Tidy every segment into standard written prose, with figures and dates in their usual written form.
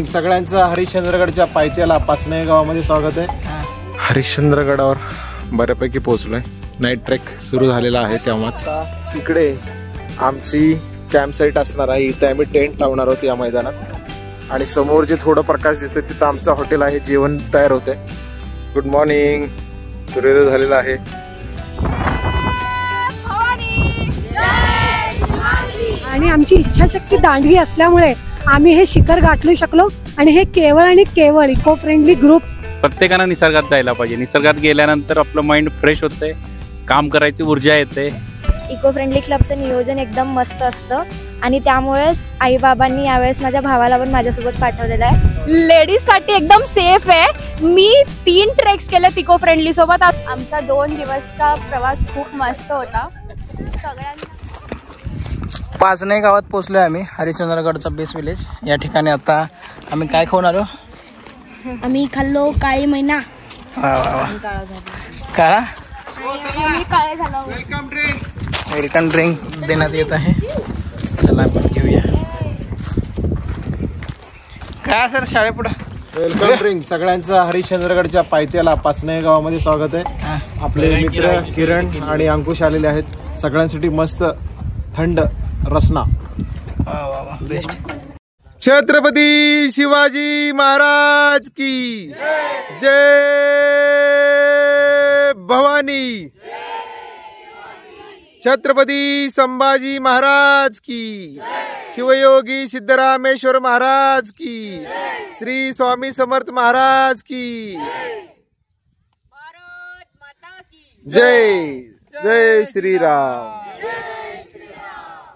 सगळ्यांचं हरिश्चंद्रगडच्या पायथ्याला पाचनाई गावामध्ये स्वागत आहे। हरिश्चंद्रगडावर बऱ्यापैकी पोहोचलोय। नाईट ट्रेक सुरू झालेला आहे तेव्हाच इकडे आमची कॅम्प साईट असणार आहे। इथे आम्ही टेंट लावणार आहोत या मैदानात आणि समोर जे थोडं प्रकाश दिसतंय तिथं आमचं हॉटेल आहे। जेवण तयार होतंय। गुड मॉर्निंग, सूर्योदय झालेला आहे। आणि आमची इच्छाशक्ती दांडगी असल्यामुळे आम्ही हे शिखर गाठू शकलो आणि हे केवळ आणि केवळ इको फ्रेंडली ग्रुप। प्रत्येकानं निसर्गात जायला पाहिजे। निसर्गात गेल्यानंतर आपलं माइंड फ्रेश होतंय, काम करायची ऊर्जा येते। इको फ्रेंडली क्लबचं नियोजन एकदम मस्त असतं आणि त्यामुळेच आई बाबांनी यावेळेस माझ्या भावाला पण माझ्यासोबत पाठवलेलं आहे। लेडीज साठी एकदम सेफ आहे। मी 3 ट्रेक्स केले इको फ्रेंडली सोबत। आमचा 2 दिवसचा प्रवास खूप मस्त होता। सगळ्यांना पाचनाई गावात पोहोचलोय आम्ही, हरिश्चंद्रगडचा बेस विलेज। या ठिकाणी आता आम्ही काय खाऊन आलो? आम्ही खाल्लो काळी मैना। काळा काळे झालो। वेलकम ड्रिंक देण्यात येत आहे। चला आपण घेऊया। काय सर शाळेपुढे वेलकम ड्रिंक सगळ्यांचं हरिश्चंद्रगडच्या पायथ्याला पाचनाई गावामध्ये स्वागत आहे। आपले मित्र किरण आणि अंकुश आलेले आहेत। सगळ्यांसाठी मस्त थंड रसना। बेस्ट। छत्रपती शिवाजी महाराज की जय भवानी। छत्रपती संभाजी महाराज की, शिवयोगी सिद्धरामेश्वर महाराज की, श्री स्वामी समर्थ महाराज की जय। जय श्रीराम।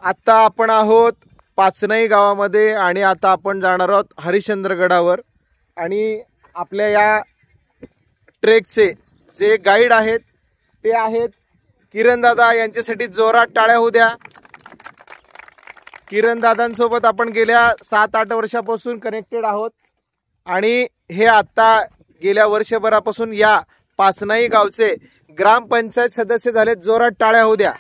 आता आपण आहोत पाचनाई गावामध्ये आणि आता आपण जाणार आहोत हरिश्चंद्रगडावर। आणि आपल्या या ट्रेकचे जे गाईड आहेत ते आहेत किरण दादा। यांच्यासाठी जोरात टाळ्या होऊ द्या। किरण दादांसोबत आपण गेल्या 7-8 वर्षापासून कनेक्टेड आहोत आणि हे आता गेल्या वर्षभरापासून या पाचनाई गावचे ग्रामपंचायत सदस्य झालेत। जोरात टाळ्या होऊ द्या।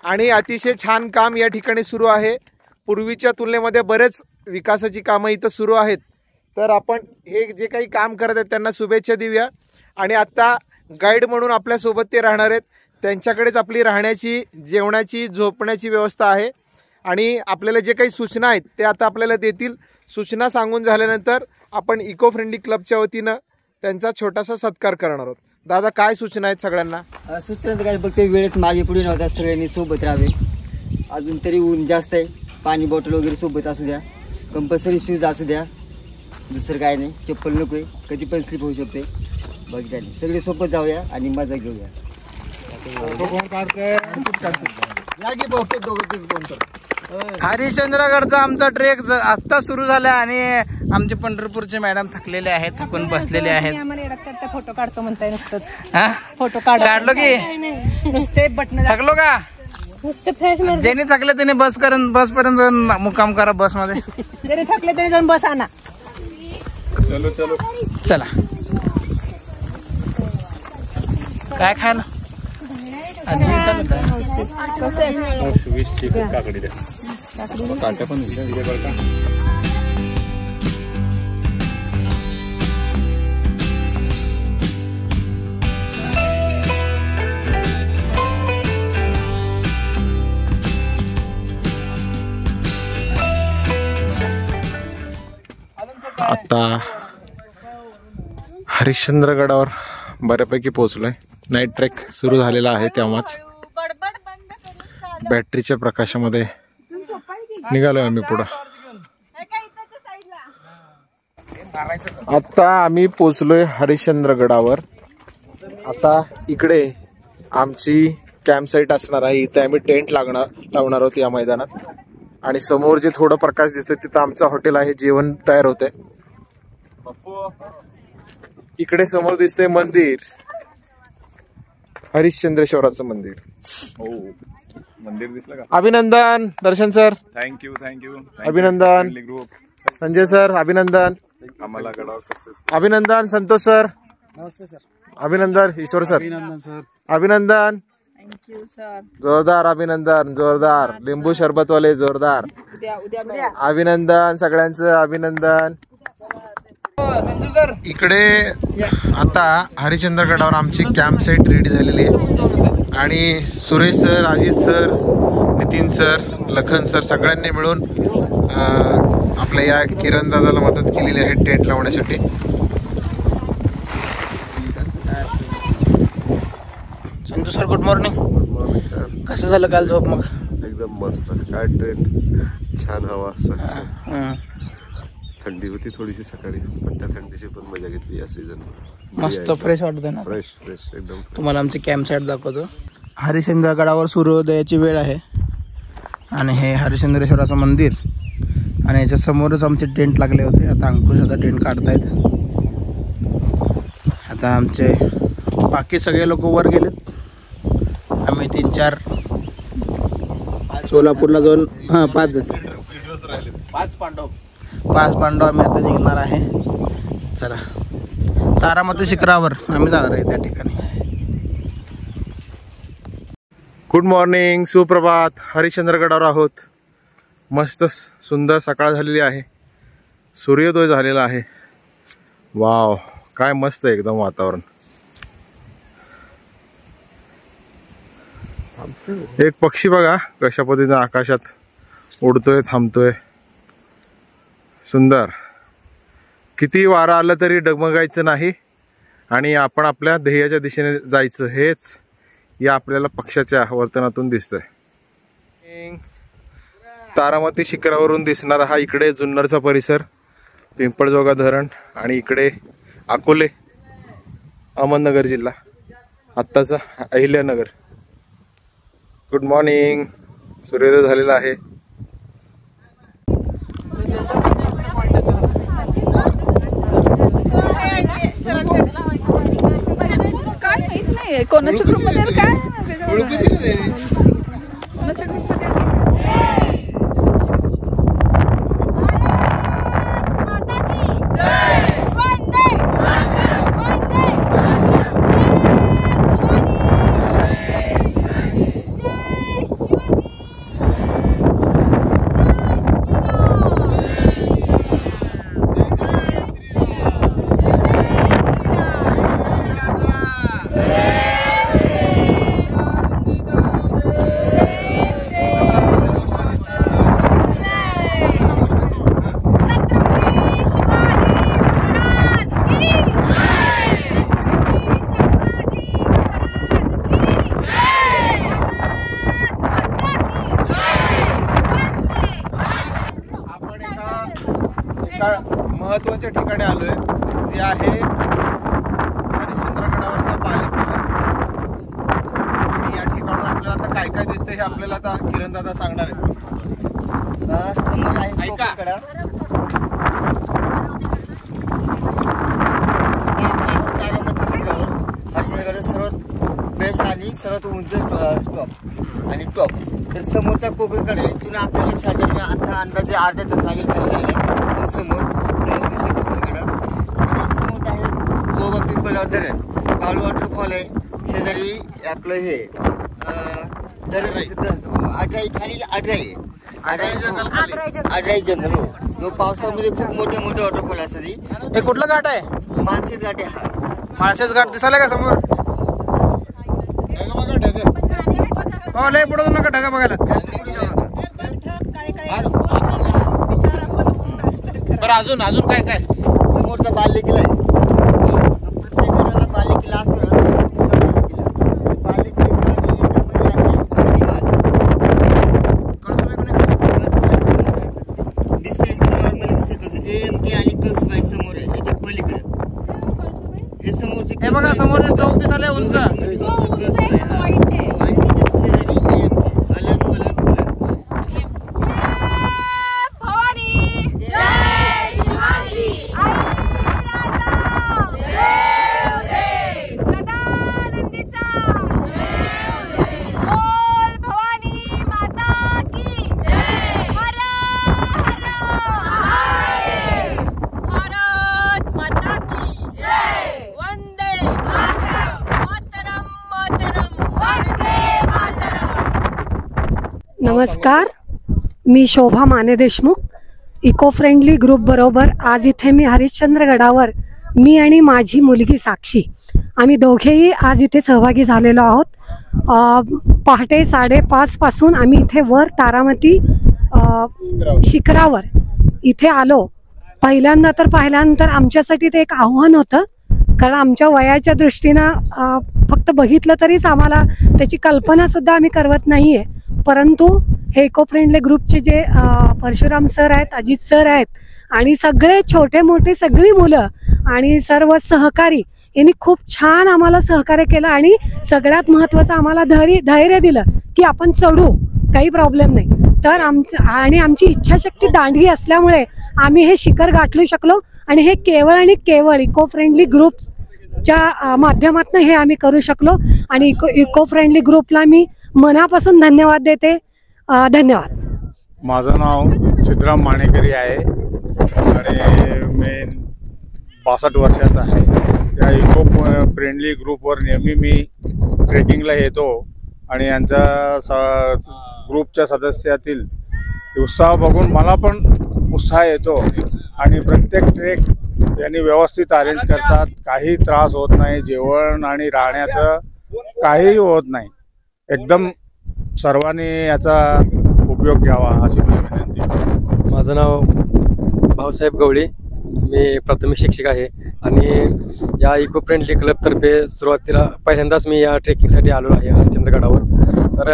आणि अतिशय छान काम या ठिकाणी सुरू आहे। पूर्वीच्या तुलनेमध्ये बरेच विकासाची कामं इथं सुरू आहेत। तर आपण हे जे काही काम करत आहेत त्यांना शुभेच्छा देऊया। आणि आता गाईड म्हणून आपल्यासोबत ते राहणार आहेत। त्यांच्याकडेच आपली राहण्याची, जेवणाची, झोपण्याची व्यवस्था आहे आणि आपल्याला जे काही सूचना आहेत ते आता आपल्याला देतील। सूचना सांगून झाल्यानंतर आपण इको फ्रेंडली क्लबच्या वतीनं त्यांचा छोटासा सत्कार करणार आहोत। दादा, काय सूचना आहेत सगळ्यांना? सूचना काय फक्त वेळेत मागे पुढे नव्हता, सगळ्यांनी सोबत राहावे। अजून तरी ऊन जास्त आहे, पाणी बॉटल वगैरे सोबत असू द्या, कंपल्सरी शूज असू द्या, दुसरं काय नाही। चप्पल नको आहे, कधी पण स्लिप होऊ शकते। बघितलं, सगळे सोबत जाऊया आणि मजा घेऊया। हरिश्चंद्रगडचा आमचा ट्रेक आत्ता सुरू झाला आणि आमचे पंढरपूरचे मॅडम थकलेले आहेत, थकून बसलेले आहेत। फोटो काढतो म्हणताय नुसतंच? फोटो काढलो की नुसते बटन थकलो का? नुसते फ्रेश ज्यांनी थकले त्याने बस पर्यंत जाऊन मुक्काम करा बस मध्ये। जरी थकले तरी जाऊन बस आणा। चलो चलो चला। काय खायला? आता हरिश्चंद्रगडावर बऱ्यापैकी पोहोचलोय। नाईट ट्रेक सुरू झालेला आहे तेव्हाच बॅटरीच्या प्रकाशामध्ये निघालोय आम्ही पुढं। आता आम्ही पोहोचलोय हरिश्चंद्रगडावर। आता इकडे आमची कॅम्प साईट असणार आहे। इथे आम्ही टेंट लावणार आहोत या मैदानात आणि समोर जे थोडं प्रकाश दिसतंय तिथं आमचं हॉटेल आहे। जेवण तयार होतंय। इकडे समोर दिसतंय मंदिर, हरिश्चंद्रेश्वराचं मंदिर। मंदिर दिसलं का? अभिनंदन दर्शन सर, थँक्यू। अभिनंदन संजय सर, अभिनंदन। आम्हाला गडावर सक्सेस। अभिनंदन संतोष सर, नमस्ते सर। अभिनंदन ईश्वर सर, अभिनंदन सर। अभिनंदन थँक्यू सर. जोरदार अभिनंदन, जोरदार. लिंबू सरबतवाले जोरदार अभिनंदन, सगळ्यांचं अभिनंदन. इकडे आता हरिश्चंद्र गडावर आमची कॅम्प साईट रेडी झालेली आहे आणि Suresh sir, Ajit sir, Nitin sir, Lakhan sir सगळ्यांनी मिळून आपल्या या किरण दादाला मदत केलेली आहे टेंट लावण्यासाठी. Sanju sir good morning. कसं झालं काल झोप मग? एकदम मस्त. काय ट्रेन, छान हवा, स्वच्छ. थंडी होती थोडीशी सकाळी, पण त्या थंडीची पण मजा घेतली या सीझन. मस्त फ्रेश वाटतंय ना? फ्रेश एकदम. तुम्हाला आमची कॅम्प साईट दाखवतो. हरिश्चंद्र गडावर सूर्योदयाची वेळ आहे आणि हे हरिश्चंद्रेश्वराचं मंदिर आणि याच्या समोरच आमचे टेंट लागले होते. आता अंकुश आता टेंट काढतायत. आता आमचे बाकी सगळे लोक वर गेलेत. आम्ही 3-4 सोलापूरला जाऊन 5 पांडव आम्ही आता निघणार आहे. चला, तारामती शिखरावर आम्ही जाणार आहे त्या ठिकाणी. गुड मॉर्निंग, सुप्रभात. हरिश्चंद्रगडावर आहोत. मस्त सुंदर सकाळ झालेली आहे. सूर्योदय झालेला आहे. वाव, काय मस्त एकदम वातावरण. एक पक्षी बघा कशा पद्धतीने आकाशात उडतोय, थांबतोय. सुंदर. किती वारा आलं तरी डगमगायचं नाही आणि आपण आपल्या ध्येयाच्या दिशेने जायचं, हेच या आपल्याला पक्षाच्या वर्तनातून दिसतंय. तारामती शिखरावरून दिसणारा हा इकडे जुन्नरचा परिसर, पिंपळजोगा धरण आणि इकडे अकोले, अहमदनगर जिल्हा, आत्ताचा अहिल्यानगर. Good morning. सूर्योदय झालेला आहे. कोणाच्या ग्रुपमध्ये काय कोणाच्या ग्रुपमध्ये महत्वाच्या ठिकाणी आलोय, जे आहे हरिश्चंद्रगडावरचा बालेकिल्ला. आणि या ठिकाणून आपल्याला आता काय काय दिसतंय हे आपल्याला आता किरण दादा सांगणार आहेत. समोर आहे कोकणकडा. हरिश्चंद्रगड सर्वात बेस्ट आणि सर्वात उंच टॉप आणि टॉप. तर समोरचा कोकणकडा आहे, इथून आपल्याला साधारण आता अंदाजे अर्धा तास लागेल खाली जायला. समोर दिसते कोकणकडा. समोर आहे जोबा पिंपळगाव धरण, काळू वॉटरफॉल आहे. शेजारी आपलं हे आडराई जंगल हो. तो पावसामध्ये खूप मोठे मोठे वॉटरफॉल असतात. हे कुठलं घाट आहे? माणसेच घाट आहे हा. माळशेज घाट दिसायला का समोर? हो, लय पुढे नका ढगा बघायला. बरं, अजून काय काय? समोरचा बालेकिल्ला आहे. प्रत्येक जणाला बालेकिल्ला असतो ना, दिसते नॉर्मली दिसते कसं AMK आणि कळसुबाई समोर आहे. याच्या पलीकडे हे समोरचे हे बघा, समोर चौक दिसायला उंच. भवानी जय शिवाजी आई राजा नमस्कार, मी Shobha Mane Deshmukh. Eco friendly group बरोबर आज इथे मी हरिश्चंद्र गडावर मी आणि माझी मुलगी साक्षी आम्ही दोघेही आज इथे सहभागी झालेलो आहोत. पहाटे 5:30 पासून आम्ही इथे वर तारामती शिखरावर इथे आलो. पहिल्यांदा आमच्यासाठी ते एक आव्हान होतं, कारण आमच्या वयाच्या दृष्टीनं फक्त बघितलं तरीच आम्हाला त्याची कल्पनासुद्धा आम्ही करवत नाही आहे. परंतु हे इको फ्रेंडली ग्रुपचे जे परशुराम सर आहेत, अजित सर आहेत आणि सगळे छोटे मोठे सगळी मुलं आणि सर्व सहकारी यांनी खूप छान आम्हाला सहकार्य केलं आणि सगळ्यात महत्त्वाचं आम्हाला धैर्य दिलं की आपण चढू, काही प्रॉब्लेम नाही. तर आमची इच्छाशक्ती दांडगी असल्यामुळे आम्ही हे शिखर गाठू शकलो आणि हे केवळ आणि केवळ इको फ्रेंडली ग्रुपच्या माध्यमातून हे आम्ही करू शकलो. आणि इको फ्रेंडली ग्रुपला मी मनापासून धन्यवाद देते. धन्यवाद. माझं नाव सिद्धराम माणेकरी आहे आणि मी 62 वर्षाचा आहे. या इको फ्रेंडली ग्रुपवर नेहमी मी ट्रेकिंगला येतो आणि यांच्या ग्रुपच्या सदस्यातील उत्साह बघून मला पण उत्साह येतो आणि प्रत्येक ट्रेक यांनी व्यवस्थित अरेंज करतात. काही त्रास होत नाही, जेवण आणि राहण्याचं काहीही होत नाही. एकदम सर्वांनी याचा उपयोग घ्यावा अशी मी विनंती करतो. माझं नाव भाऊसाहेब गवळी, मी प्राथमिक शिक्षक आहे आणि या इको फ्रेंडली क्लबतर्फे सुरुवातीला पहिल्यांदाच मी या ट्रेकिंगसाठी आलो आहे हरिश्चंद्रगडावर. तर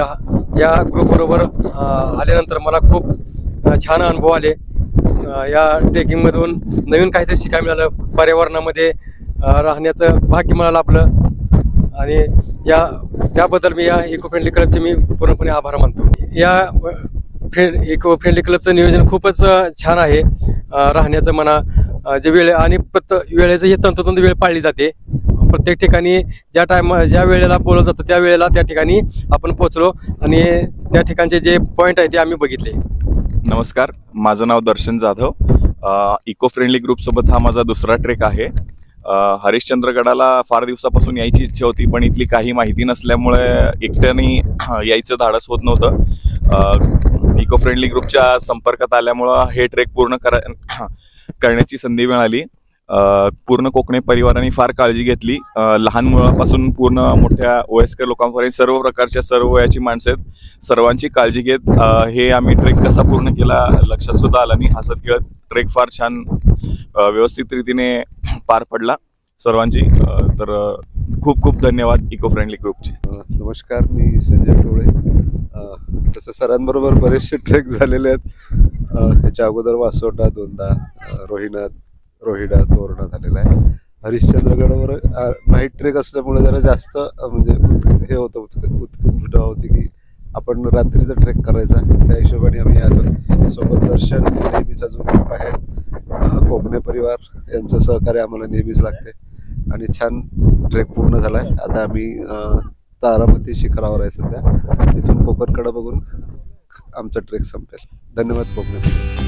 या ग्रुपबरोबर आल्यानंतर मला खूप छान अनुभव आले. या ट्रेकिंगमधून नवीन काहीतरी शिकायला मिळालं, पर्यावरणामध्ये राहण्याचं भाग्य मिळालं आपलं आणि त्याबद्दल मी या इको फ्रेंडली क्लबचे मी पूर्णपणे आभार मानतो. या इको फ्रेंडली क्लबचं नियोजन खूपच छान आहे. राहण्याचं म्हणा, जे वेळ आणि वेळेचं हे तंतोतंत वेळ पाळली जाते. प्रत्येक ठिकाणी ज्या वेळेला बोलवलं जातं त्या वेळेला त्या ठिकाणी आपण पोहोचलो आणि त्या ठिकाणचे जे पॉईंट आहे ते आम्ही बघितले. नमस्कार, माझं नाव दर्शन जाधव. इको फ्रेंडली ग्रुपसोबत हा माझा दुसरा ट्रेक आहे. हरिश्चंद्रगडाला फार दिवसापासून यायची इच्छा होती, पण इथली काही माहिती नसल्यामुळे एकट्याने यायचं धाडस होत नव्हतं. इको फ्रेंडली ग्रुपच्या संपर्कात आल्यामुळं हे ट्रेक पूर्ण करण्याची संधी मिळाली. पूर्ण कोकणी परिवाराने फार काळजी घेतली. लहान मुलापासून पूर्ण मोठ्या वयस्कर लोकांपर्यंत सर्व प्रकारच्या सर्व वयाची माणसं आहेत. सर्वांची काळजी घेत हे आम्ही ट्रेक कसा पूर्ण केला लक्षात सुद्धा आला नाही. हसत खेळत ट्रेक फार छान व्यवस्थित रीतीने पार पडला सर्वांची. तर खूप खूप धन्यवाद इको फ्रेंडली ग्रुपचे. नमस्कार, मी संजय टोळे. तसं सरांबरोबर बरेचसे ट्रेक झालेले आहेत. ह्याच्या अगोदर वासोटा, दोनदा रोहिडा, तोरणा झालेला आहे. हरिश्चंद्रगडावर नाईट ट्रेक असल्यामुळे जरा जास्त म्हणजे हे होतं, उत्कंठा होती की आपण रात्रीचा ट्रेक करायचा. त्या हिशोबाने आम्ही यातून सोबत दर्शन नेहमीचा जो ग्रुप आहे, कोकणे परिवार यांचं सहकार्य आम्हाला नेहमीच लागते आणि छान ट्रेक पूर्ण झाला आहे. आता आम्ही तारामती शिखरावर आहे सध्या. तिथून कोकणकडं बघून आमचा ट्रेक संपेल. धन्यवाद कोकणे परिवार.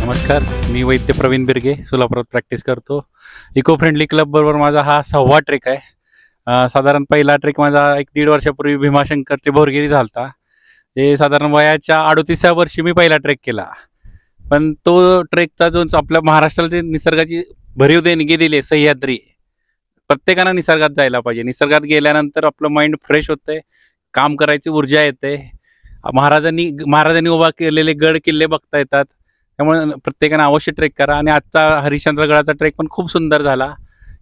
नमस्कार, मी वैद्य प्रवीण बिर्गे, सोलापुरात प्रॅक्टिस करतो. इको फ्रेंडली क्लब बरोबर माझा हा 6वा ट्रेक आहे. साधारण पहिला ट्रेक माझा 1-1.5 वर्षापूर्वी भीमाशंकर ते भोरगिरी झालता. ते साधारण वयाच्या 38व्या वर्षी मी पहिला ट्रेक केला. पण तो ट्रेकचा जो आपल्या महाराष्ट्राला जे निसर्गाची भरीव देणगी दिली सह्याद्री, प्रत्येकानं निसर्गात जायला पाहिजे. निसर्गात गेल्यानंतर आपलं माइंड फ्रेश होतंय, काम करायची ऊर्जा येते. महाराजांनी उभा केलेले गड किल्ले बघता येतात. त्यामुळे प्रत्येकानं अवश्य ट्रेक करा. आणि आजचा हरिश्चंद्रगडाचा ट्रेक पण खूप सुंदर झाला.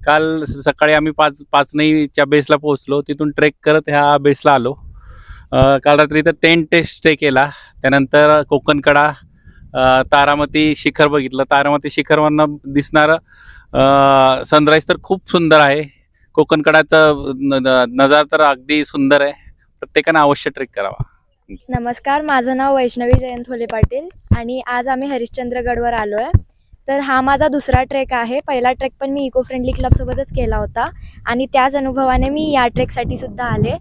काल सकाळी आम्ही पाचनईच्या बेसला पोहोचलो, तिथून ट्रेक करत ह्या बेसला आलो. काल रात्री तर टेंट स्टे केला. त्यानंतर कोकणकडा, तारामती शिखर बघितलं. तारामती शिखरवरनं दिसणारं सनराईज तर खूप सुंदर आहे. कोकणकडाचं नजारा तर अगदी सुंदर आहे. प्रत्येकानं अवश्य ट्रेक करावा. नमस्कार, माझं नाव वैष्णवी जयंत होले पाटील आणि आज आम्ही हरिश्चंद्रगडवर आलो आहे. तर हा माझा दुसरा ट्रेक आहे. पहिला ट्रेक पण मी इको फ्रेंडली क्लबसोबतच केला होता आणि त्याच अनुभवाने मी या ट्रेकसाठी सुद्धा आले.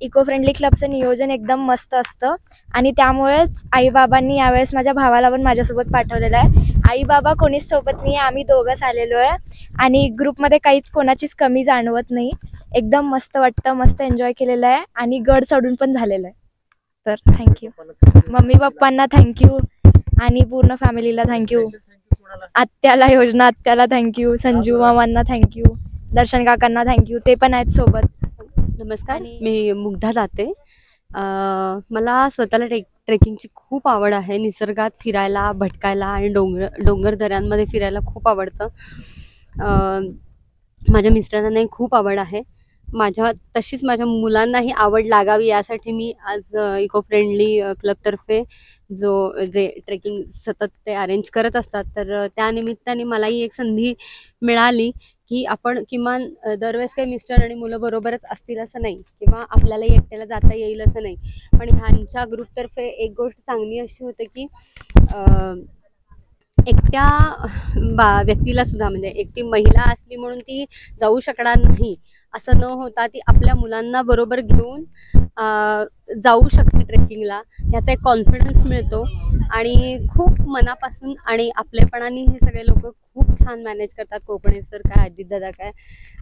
इको फ्रेंडली क्लबचं नियोजन एकदम मस्त असतं आणि त्यामुळेच आईबाबांनी यावेळेस माझ्या भावाला पण माझ्यासोबत पाठवलेलं आहे. आई बाबा कोणीच सोबत नाही आहे, आम्ही दोघंच आलेलो आहे आणि ग्रुपमध्ये काहीच कोणाचीच कमी जाणवत नाही. एकदम मस्त वाटतं, मस्त एन्जॉय केलेलं आहे आणि गड चढून पण झालेलं आहे. तर थँक्यू मम्मी पप्पांना, थँक्यू आणि पूर्ण फॅमिलीला थँक्यू. आत्याला, योजना आत्याला थँक्यू, संजू मामांना थँक्यू, दर्शन काकांना थँक्यू, ते पण आहेत सोबत. नमस्कार, मी मुग्धा जाते. मला स्वतःला ट्रेकिंगची खूप आवड आहे. निसर्गात फिरायला, भटकायला आणि डोंगर दऱ्यांमध्ये फिरायला खूप आवडतं. माझ्या मिस्टरांनाही खूप आवड आहे. तशीच माझ्या मुलांनाही आवड लागावी यासाठी मी आज इको फ्रेंडली क्लबतर्फे जे ट्रेकिंग सतत ते अरेंज करत असतात, तर त्यानिमित्ताने मलाही एक संधी मिळाली की आपण किमान दरवेळेस काही मिस्टर आणि मुलं बरोबरच असतील असं नाही, किंवा आपल्यालाही एकट्याला जाता येईल असं नाही. पण ह्यांच्या ग्रुपतर्फे एक गोष्ट चांगली अशी होते की एकट्या व्यक्तीला सुद्धा, म्हणजे एकटी महिला असली म्हणून ती जाऊ शकणार नाही असं न होता ती आपल्या मुलांना बरोबर घेऊन जाऊ शकते ट्रेकिंगला. याचा एक कॉन्फिडन्स मिळतो आणि खूप मनापासून आणि आपलेपणाने हे सगळे लोक खूप छान मॅनेज करतात. कोकणे सर काय, अजितदादा काय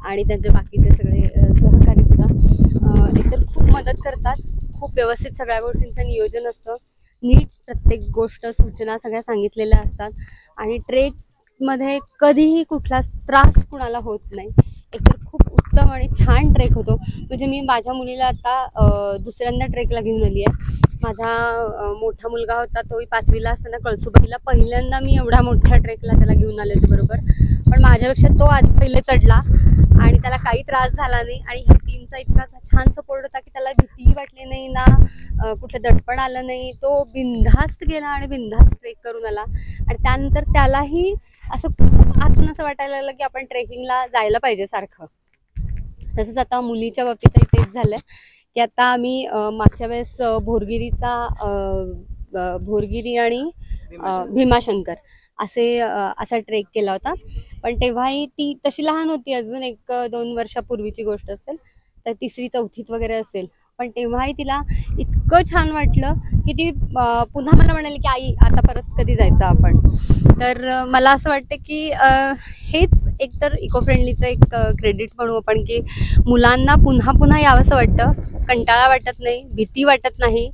आणि त्यांचे बाकीचे सगळे सहकारी सुद्धा एकतर खूप मदत करतात. खूप व्यवस्थित सगळ्या गोष्टींचं नियोजन असतं. नीट प्रत्येक गोष्ट, सूचना सगळ्या सांगितलेल्या असतात आणि ट्रेकमध्ये कधीही कुठला त्रास कुणाला होत नाही. एकतर खूप उत्तम आणि छान ट्रेक होतो. म्हणजे मी माझ्या मुलीला आता दुसऱ्यांदा ट्रेकला घेऊन आली आहे. माझा मोठा मुलगा होता, तोही 5वीला असताना कळसुबाईला पहिल्यांदा मी एवढ्या मोठ्या ट्रेकला त्याला घेऊन आले होते बरोबर. पण माझ्यापेक्षा तो आधी पहिले चढला आणि त्याला काही त्रास झाला नाही आणि ह्या टीमचा इतका छान सपोर्ट होता की त्याला भीतीही वाटली नाही ना, कुठलं दडपण आलं नाही. तो बिनधास्त गेला आणि बिनधास्त ट्रेक करून आला आणि त्यानंतर त्यालाही असं खूप आतून असं वाटायला लागलं की आपण ट्रेकिंगला जायला पाहिजे सारखं. तसंच आता मुलीच्या बाबतीतही तेच झालं की आता आम्ही मागच्या वेळेस भोरगिरी आणि भीमाशंकर असा ट्रेक केला होता. पण तेव्हाही ती तशी लहान होती, अजून 1-2 वर्षापूर्वीची गोष्ट असेल, तर 3री-4थीत वगैरे असेल. पण तेव्हाही तिला इतकं छान वाटलं की ती पुन्हा मला म्हणाली की आई आता परत कधी जायचं आपण. तर मला असं वाटतं की हेच एकतर इको फ्रेंडलीचं एक क्रेडिट म्हणू आपण की मुलांना पुन्हा पुन्हा यावंसं वाटतं. कंटाळा वाटत नाही, भीती वाटत नाही,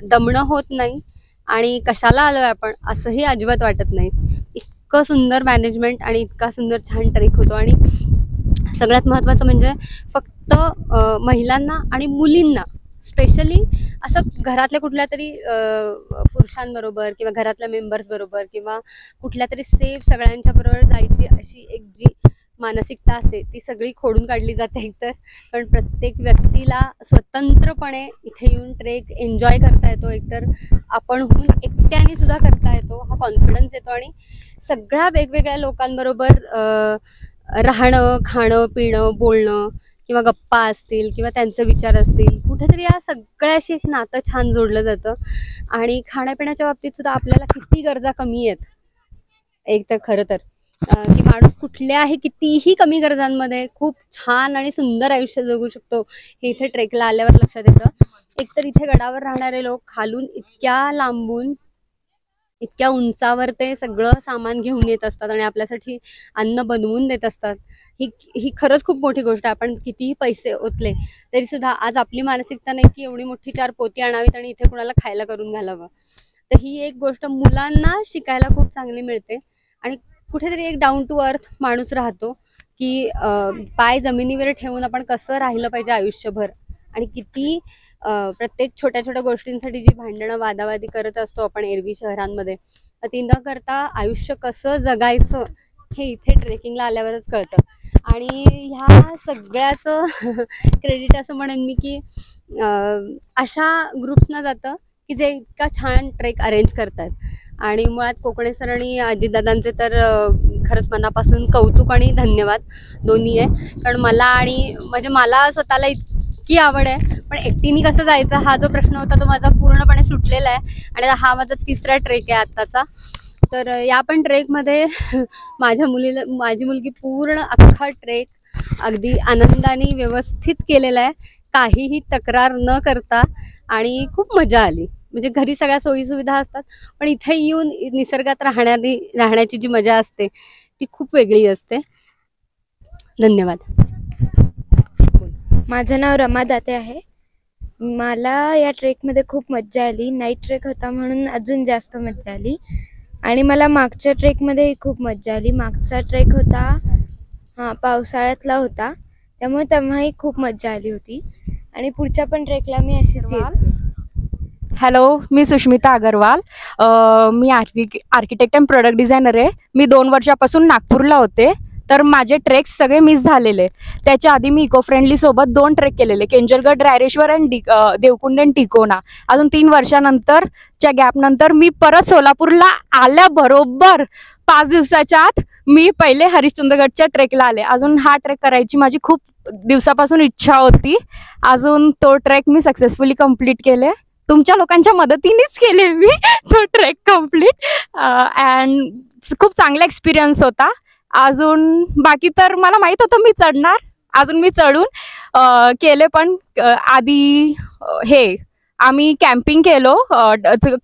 दमणं होत नाही आणि कशाला आलो आहे आपण असंही अजिबात वाटत नाही. इतकं सुंदर मॅनेजमेंट आणि इतका सुंदर छान ट्रेक होतो. आणि सगळ्यात महत्त्वाचं म्हणजे फक्त महिलांना आणि मुलींना स्पेशली असं घरातल्या कुठल्या तरी पुरुषांबरोबर किंवा घरातल्या मेंबर्स बरोबर किंवा कुठल्या तरी सेफ सगळ्यांच्या बरोबर जायची अशी एक जी मानसिकता असते ती सगळी खोडून काढली जाते एकतर. पण प्रत्येक व्यक्तीला स्वतंत्रपणे इथे येऊन ट्रेक एन्जॉय करता येतो. एकतर आपणहून एकट्याने सुद्धा करता येतो, हा कॉन्फिडन्स येतो आणि सगळ्या वेगवेगळ्या लोकांबरोबर राहणं, खाणं, पिणं, बोलणं किंवा गप्पा असतील किंवा त्यांचे विचार असतील, कुठेतरी या सगळ्याशी एक नातं छान जोडलं जातं. आणि खाण्यापिण्याच्या बाबतीत सुद्धा आपल्याला किती गरजा कमी आहेत एक तर खरं तर की माणूस कुठल्याही कितीही कमी गरजांमध्ये खूप छान आणि सुंदर आयुष्य जगू शकतो हे इथे ट्रेकला आल्यावर लक्षात येतं. एकतर इथे गडावर राहणारे लोक खालून इतक्या लांबून इतक्या उंचावर ते सगळं सामान घेऊन येत असतात आणि आपल्यासाठी अन्न बनवून देत असतात. ही खरंच खूप मोठी गोष्ट आहे. आपण कितीही पैसे ओतले तरी सुद्धा आज आपली मानसिकता नाही की एवढी मोठी 4 पोती आणावीत आणि इथे कुणाला खायला करून घालावं. तर ही एक गोष्ट मुलांना शिकायला खूप चांगली मिळते आणि कुठेतरी एक डाऊन टू अर्थ माणूस राहतो की पाय जमिनीवर ठेवून आपण कसं राहिलं पाहिजे आयुष्यभर आणि किती प्रत्येक छोट्या छोट्या गोष्टींसाठी जी भांडणं वादावादी करत असतो आपण एरवी शहरांमध्ये, ती न करता आयुष्य कसं जगायचं हे इथे ट्रेकिंगला आल्यावरच कळतं. आणि ह्या सगळ्याचं क्रेडिट असं म्हणेन मी की अशा ग्रुप्सना जातं की जे इतका छान ट्रेक अरेंज करतात. आणि मुळात कोकणे सर आणि अजितदादांचे तर खरंच मनापासून कौतुक आणि धन्यवाद दोन्ही आहे. कारण मला स्वतःला इतकी आवड आहे, पण एकटीने कसं जायचं हा जो प्रश्न होता तो माझा पूर्णपणे सुटलेला आहे. आणि हा माझा 3रा ट्रेक आहे आत्ताचा. तर या पण ट्रेकमध्ये माझी मुलगी पूर्ण अख्खा ट्रेक अगदी आनंदाने व्यवस्थित केलेला आहे, काहीही तक्रार न करता. आणि खूप मजा आली. म्हणजे घरी सगळ्या सोयीसुविधा असतात, पण इथे येऊन निसर्गात राहण्याची जी मजा असते ती खूप वेगळी असते. धन्यवाद. माझं नाव रमा दाते आहे. मला या ट्रेकमध्ये खूप मज्जा आली. नाईट ट्रेक होता म्हणून अजून जास्त मज्जा आली. आणि मला मागच्या ट्रेकमध्ये खूप मज्जा आली. मागचा ट्रेक होता पावसाळ्यातला होता, त्यामुळे तेव्हाही खूप मज्जा आली होती. आणि पुढच्या पण ट्रेकला मी अशीच येईल. Hello, me Sushmita Agarwal. Me architect and product designer आहे. मी 2 वर्षापासून नागपूरला होते. तर माझे ट्रेक्स सगळे मिस झालेले. त्याच्या आधी मी इको फ्रेंडली सोबत 2 ट्रेक केलेले, केंजलगड, रायरेश्वर आणि देवकुंड आणि टिकोना. अजून 3 वर्षानंतरच्या गॅपनंतर मी परत सोलापूरला आल्याबरोबर 5 दिवसाच्या आत मी पहिले हरिश्चंद्रगडच्या ट्रेकला आले. अजून हा ट्रेक करायची माझी खूप दिवसापासून इच्छा होती. अजून तो ट्रेक मी सक्सेसफुली कंप्लीट केले. तुमच्या लोकांच्या मदतीनेच केले मी तो ट्रेक कंप्लीट. अँड खूप चांगला एक्सपिरियन्स होता. अजून बाकी तर मला माहीत होतं मी चढणार. अजून मी चढून केले. पण आधी आम्ही कॅम्पिंग केलो.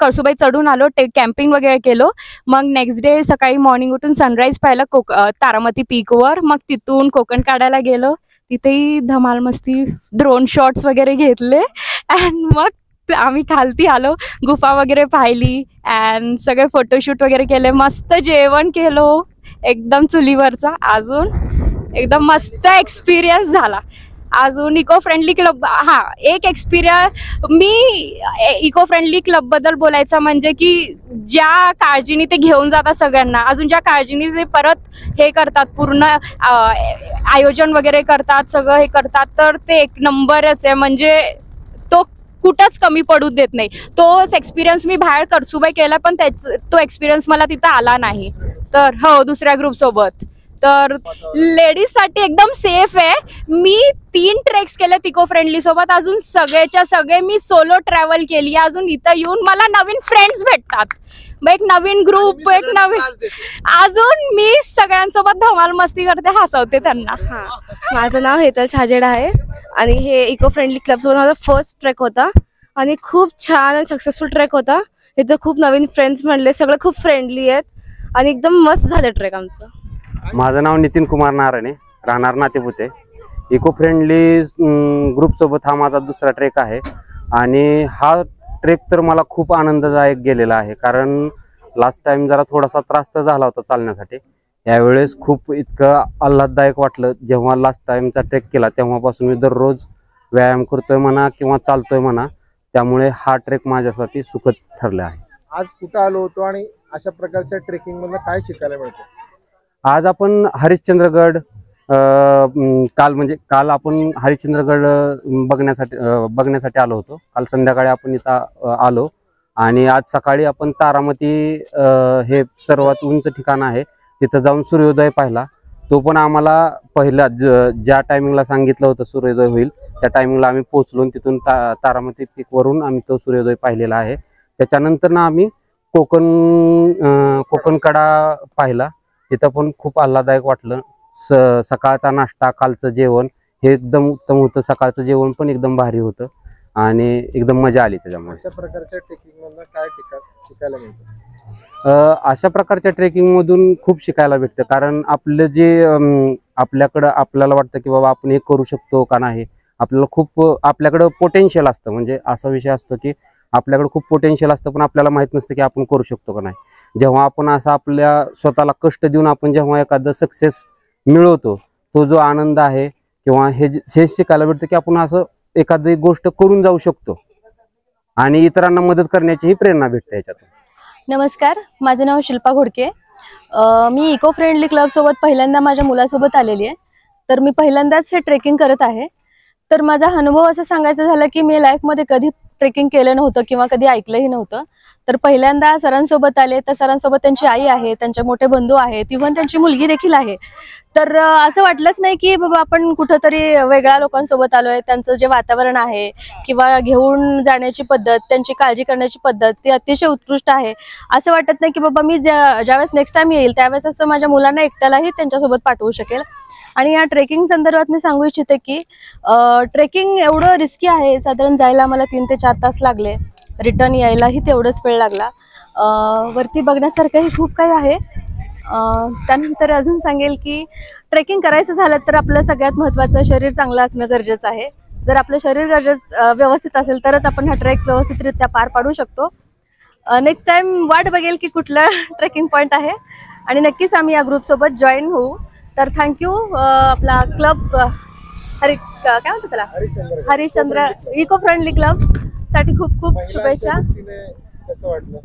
कळसुबाई चढून आलो, कॅम्पिंग वगैरे केलो. मग नेक्स्ट डे सकाळी मॉर्निंग उठून सनराईज पाहिलं तारामती पीकवर. मग तिथून कोकण काढायला गेलो. तिथेही धमाल मस्ती, ड्रोन शॉट्स वगैरे घेतले. अँड मग आम्ही खालती आलो, गुफा वगैरे पाहिली अँड सगळे फोटोशूट वगैरे केले. मस्त जेवण केलो एकदम चुलीवरचा. अजून एकदम मस्त एक्सपिरियन्स झाला. अजून इको फ्रेंडली क्लब, एक एक्सपिरियन्स मी इको फ्रेंडली क्लबबद्दल बोलायचं म्हणजे की ज्या काळजीने ते घेऊन जातात सगळ्यांना, अजून ज्या काळजीने ते परत हे करतात, पूर्ण आयोजन वगैरे करतात, सगळं हे करतात, तर ते एक नंबरच आहे. म्हणजे तो कुठंच कमी पडू देत नाही. तोच एक्सपिरियन्स मी बाहेर कळसुबाई केला, पण तो एक्सपिरियन्स मला तिथं आला नाही. तर दुसऱ्या ग्रुपसोबत. तर लेडीजसाठी एकदम सेफ आहे. मी 3 ट्रेक्स केले इको फ्रेंडली सोबत. अजून सगळेच्या सगळे मी सोलो ट्रॅव्हल केली. अजून इथं येऊन मला नवीन फ्रेंड्स भेटतात, एक नवीन ग्रुप, एक नवीन. अजून मी सगळ्यांसोबत धमाल मस्ती करते, हसवते त्यांना. माझं नाव हेतल छाजेड आहे आणि हे इको फ्रेंडली क्लबसोबत माझा फर्स्ट ट्रेक होता आणि खूप छान आणि सक्सेसफुल ट्रेक होता. इथं खूप नवीन फ्रेंड्स म्हणले, सगळे खूप फ्रेंडली आहेत आणि एकदम मस्त झालं ट्रेक आमचं. माझं नाव नितीन कुमार नारायणे, राहणार नातेपुते. इको फ्रेंडली ग्रुपसोबत हा माझा दुसरा ट्रेक आहे आणि हा ट्रेक तर मला खूप आनंददायक गेलेला आहे. कारण लास्ट टाइम जरा थोडासा त्रास तर झाला होता चालण्यासाठी. यावेळेस खूप इतकं आल्हाददायक वाटलं. जेव्हा लास्ट टाइमचा ट्रेक केला तेव्हापासून मी दररोज व्यायाम करतोय म्हणा किंवा चालतोय म्हणा, त्यामुळे हा ट्रेक माझ्यासाठी सुखद ठरला आहे. आज कुठं आलो होतो आणि अशा प्रकारच्या ट्रेकिंग मधून काय शिकायला मिळतं? आज आपण हरिश्चंद्रगड काल आपण हरिश्चंद्रगड बघण्यासाठी आलो होतो. काल संध्याकाळी आपण इथं आलो आणि आज सकाळी आपण तारामती हे सर्वात उंच ठिकाण आहे तिथं जाऊन सूर्योदय पाहिला. तो पण आम्हाला पहिला ज्या टायमिंगला सांगितलं होतं सूर्योदय होईल त्या टायमिंगला आम्ही पोहोचलो. तिथून तारामती पीकवरून आम्ही तो सूर्योदय पाहिलेला आहे. त्याच्यानंतर ना आम्ही कोकणकडा पाहिला. तिथं पण खूप आल्हाददायक वाटलं. सकाळचा नाश्ता, कालचं जेवण हे एकदम उत्तम होतं. सकाळचं जेवण पण एकदम भारी होतं आणि एकदम मजा आली त्याच्यामुळे. अशा प्रकारच्या ट्रेकिंग मधून काय शिकायला मिळतं? अशा प्रकारच्या ट्रेकिंगमधून खूप शिकायला भेटतं. कारण आपलं जे आपल्याला वाटतं की बाबा आपण हे करू शकतो का नाही, आपल्याकडं पोटेन्शियल असतं. म्हणजे असा विषय असतो की आपल्याकडे खूप पोटेन्शियल असतं पण आपल्याला माहित नसतं की आपण करू शकतो का नाही. जेव्हा आपण असं आपल्या स्वतःला कष्ट देऊन आपण जेव्हा एखादं सक्सेस मिळवतो, तो जो आनंद आहे किंवा हे शिकायला भेटतं की आपण असं एखादी गोष्ट करून जाऊ शकतो आणि इतरांना मदत करण्याची ही प्रेरणा भेटते याच्यातून. नमस्कार, माझं नाव शिल्पा घोडके. मी इको फ्रेंडली क्लबसोबत पहिल्यांदा माझ्या मुलासोबत आलेली आहे. तर मी पहिल्यांदाच हे ट्रेकिंग करत आहे. तर माझा अनुभव असं सांगायचं झालं की मी लाईफमध्ये कधी ट्रेकिंग केलं नव्हतं किंवा कधी ऐकलंही नव्हतं. तर पहिल्यांदा सरांसोबत आले, तर सरांसोबत त्यांची आई आहे, त्यांचे मोठे बंधू आहेत, इव्हन त्यांची मुलगी देखील आहे. तर असं वाटलंच नाही की बाबा आपण कुठंतरी वेगळ्या लोकांसोबत आलोय. त्यांचं जे वातावरण आहे किंवा घेऊन जाण्याची पद्धत, त्यांची काळजी करण्याची पद्धत ती अतिशय उत्कृष्ट आहे. असं वाटत नाही की बाबा मी ज्यावेळेस नेक्स्ट टाइम येईल त्यावेळेस असं माझ्या मुलांना एकट्यालाही त्यांच्यासोबत पाठवू शकेल. आणि या ट्रेकिंग संदर्भात मी सांगू इच्छिते की ट्रेकिंग एवढं रिस्की आहे. साधारण जायला मला 3 ते 4 तास लागले, रिटर्न यायलाही तेवढंच वेळ लागला. वरती बघण्यासारखंही खूप काही आहे. त्यानंतर अजून सांगेल की ट्रेकिंग करायचं झालं तर आपलं सगळ्यात महत्त्वाचं शरीर चांगलं असणं गरजेचं आहे. जर आपलं शरीर व्यवस्थित असेल तरच आपण हा ट्रेक व्यवस्थितरित्या पार पाडू शकतो. नेक्स्ट टाइम वाट बघेल की कुठलं ट्रेकिंग पॉईंट आहे आणि नक्कीच आम्ही या ग्रुपसोबत जॉईन होऊ. तर थँक्यू. आपला क्लब काय म्हणतो त्याला, हरिश्चंद्र इको फ्रेंडली क्लब साठी खूप खूप शुभेच्छा. कसं वाटलं?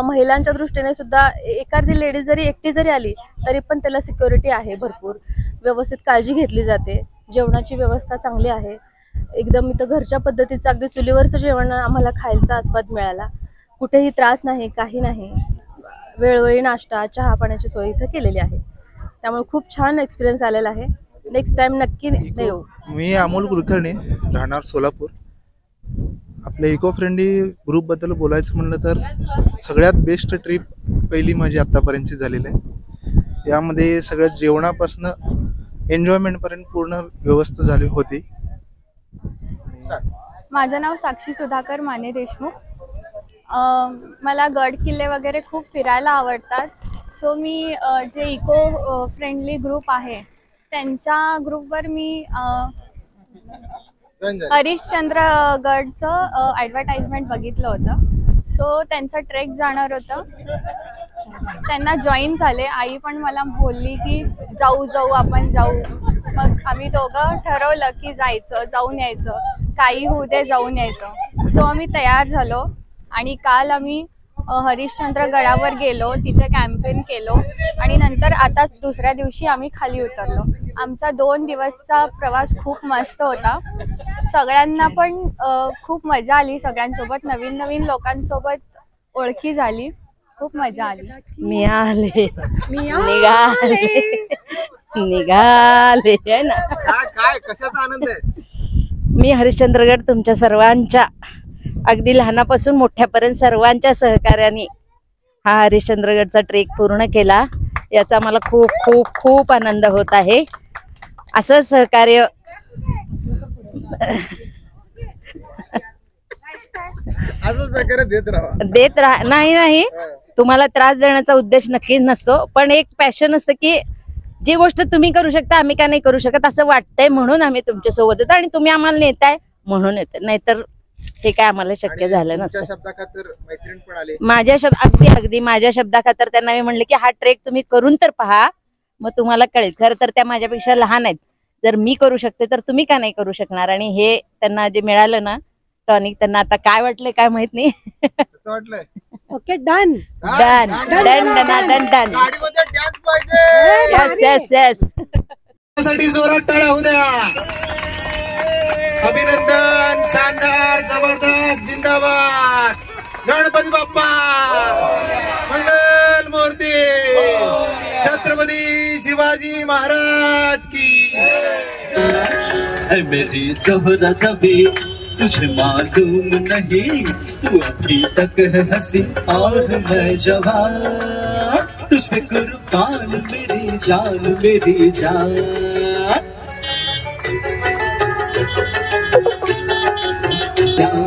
महिलांच्या दृष्टीने सुद्धा एखादी लेडीज जरी एकटी जरी आली तरी पण त्याला सिक्युरिटी आहे, भरपूर व्यवस्थित काळजी घेतली जाते, जेवणाची व्यवस्था चांगली आहे. एकदम इथं घरच्या पद्धतीचं अगदी चुलीवरचं जेवण आम्हाला खायचा आस्वाद मिळाला. कुठेही त्रास नाही, काही नाही. वेळोवेळी नाश्ता, चहा पाण्याची सोय इथं केलेली आहे. त्यामुळे खूप छान एक्सपिरियन्स आलेला आहे. नेक्स्ट टाइम नक्की येऊ. मी अमोल कुलकर्णी, राहणार सोलापूर. आपल्या इको फ्रेंडली ग्रुपबद्दल बोलायचं म्हणलं तर सगळ्यात बेस्ट ट्रिप पहिली माझी आत्तापर्यंतची झालेली आहे. यामध्ये सगळ्यात जेवणापासून एन्जॉयमेंटपर्यंत पूर्ण व्यवस्था झाली होती. माझं नाव साक्षी सुधाकर माने देशमुख. मला गड किल्ले वगैरे खूप फिरायला आवडतात. सो मी जे इको फ्रेंडली ग्रुप आहे त्यांच्या ग्रुपवर मी हरिश्चंद्रगडचं ॲडव्हर्टाइजमेंट बघितलं होतं. सो त्यांचं ट्रेक जाणार होतं, त्यांना जॉईन झाले. आई पण मला बोलली की जाऊ आपण जाऊ. मग आम्ही दोघं ठरवलं की जायचं, जाऊन यायचं, काही होऊ दे जाऊन यायचं. सो आम्ही तयार झालो आणि काल आम्ही हरिश्चंद्र गडावर गेलो, तिथे कॅम्पेन केलो आणि नंतर आता दुसऱ्या दिवशी आम्ही खाली उतरलो. आमचा 2 दिवसचा प्रवास खूप मस्त होता. सगळ्यांना पण खूप मजा आली. सगळ्यांसोबत नवीन नवीन लोकांसोबत ओळखी झाली, खूप मजा आली. निघाले आहे ना. काय कशाचा आनंद आहे? मी हरिश्चंद्रगड तुमच्या सर्वांच्या अगदी लहानापासून मोठ्यापर्यंत सर्वांच्या सहकार्याने हा हरिश्चंद्रगडचा ट्रेक पूर्ण केला. याचा मला खूप खूप खूप आनंद होत आहे. असं सहकार्य देत राहा. नाही तुम्हाला त्रास देण्याचा उद्देश नक्कीच नसतो, पण एक पॅशन असतं की जी गोष्ट तुम्ही करू शकता आम्ही का नाही करू शकत असं वाटतंय म्हणून आम्ही तुमच्या सोबत येतो आणि तुम्ही आम्हाला नेताय म्हणून येतो. नाहीतर हे काय आम्हाला शक्य झालं नसतं. माझ्या अगदी माझ्या शब्दाखातर त्यांना मी म्हणले की हा ट्रेक तुम्ही करून तर पहा, मग तुम्हाला कळेल. खरं तर त्या माझ्यापेक्षा लहान आहेत. जर मी करू शकते तर तुम्ही का नाही करू शकणार. आणि हे त्यांना जे मिळालं ना टॉनिक, त्यांना आता काय वाटलंय काय माहित नाही. Okay, done done done done done done. Yes yes yes. जोरात टाळ्या होऊ द्या. अभिनंदन. शानदार, जबरदस्त, जिंदाबाद. गणपती बाप्पा, मंगल मूर्ती, छत्रपती शिवाजी महाराज की. मेरी ज़ोहरा ज़बी तुझे मालूम नहीं, तू अभी तक है हंसी और मैं जवान, तुझ पे कुर्बान मेरी जान मेरी जान. जान